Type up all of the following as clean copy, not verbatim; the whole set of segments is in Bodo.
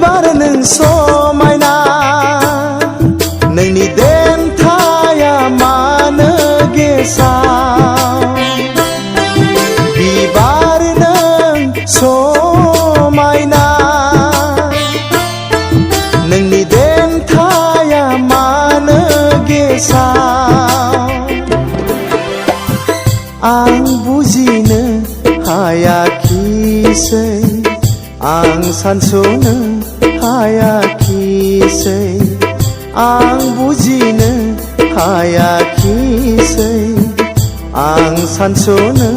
बिबार नों समायना नोंनि देन्थाया मानो गेसाव बिबार नों समायना नोंनि देन्थाया मानो गेसाव आं बुजिनो हायाखिसै आं सानस'नो हायाखिसै आं बुजिनो हायाखिसै आं सानस'नो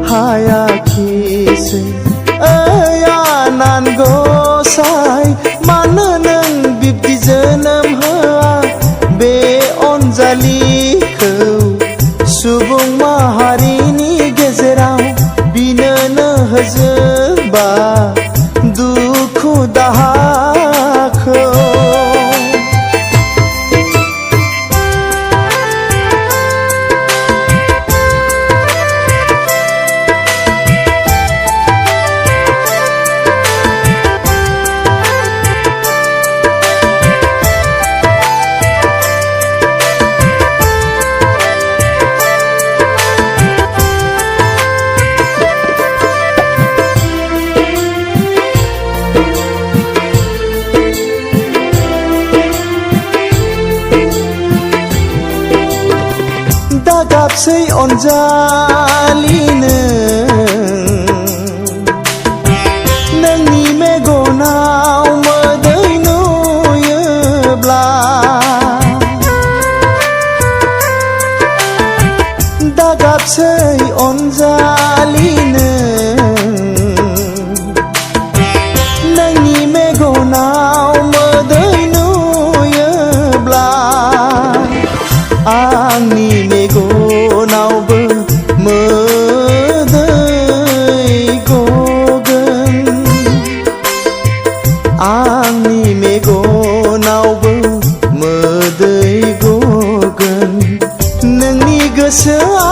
हायाखिसै ओइ आनान गसाइ मानो नों बिब्दि जोनोम होआ बे अनजालिखौ सुबुं माहारिनि गेजेराव बिनोनो होजोबा दुखु दाहाखौ दागाबसै अनजालिनो नोंनि मेगनाव मोदै नुयोब्ला दागाबसै अनजालिनो नोंनि मेगनाव मोदै नुयोब्ला आंनि मेगनावबो मोदै गगोन आंनि मेगनावबो मोदै गगोन नोंनि गोसोआ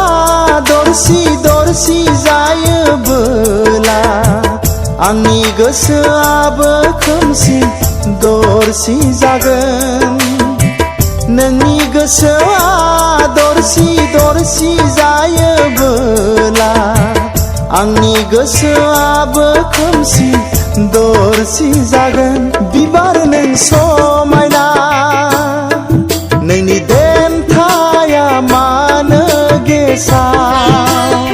दरसि दरसि जायोबोला आंनि गोसोआबो खोमसि दरसि जागोन नोंनि गोसोआ दरसि दरसि जायोबोला आंनि गोसोआबो खोमसि दरसि जागोन बिबार नों समायना नोंनि देन्थाया मानो गेसाव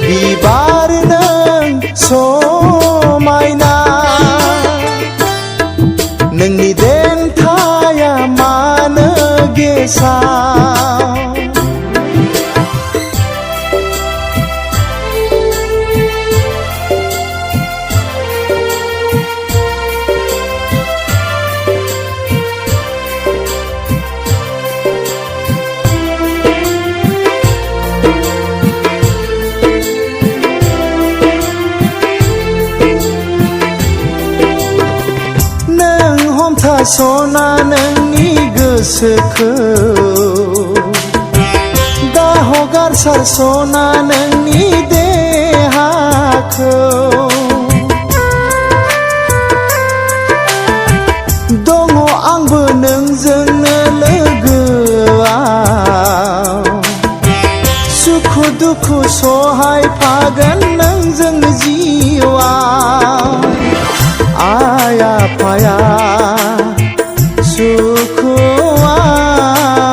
बिबार नों समायना नोंनि देन्थाया मानो गेसाव हमथास'ना नोंनि गोसोखौ दा हगारसारस'ना नोंनि देहाखौ दङ आंबो नोंजोंनो लोगोआव सुखु दुखु सहायफागोन नोंजों जिउआव आइ आफाया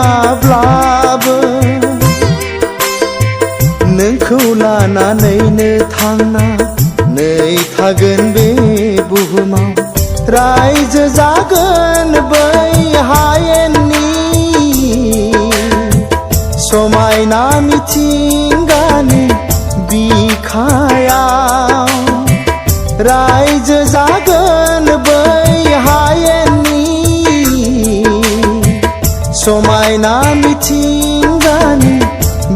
सुखुआब्लाबो नोंखौ लानानैनो थांनानै थागोन बे बुहुमाव रायजो जागोन बै हायेननि समायना मिथिंगानि बिखायाव रायजो जागोन बै हायेननि समायना मिथिंगानि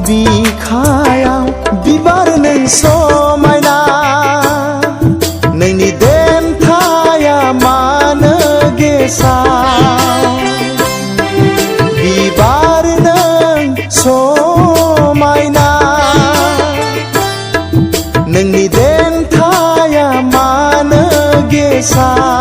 बिखायाव बिबार नों समायना नोंनि देन्थाया मानो गेसाव बिबार नों समायना नोंनि देन्थाया मानो गे गेसाव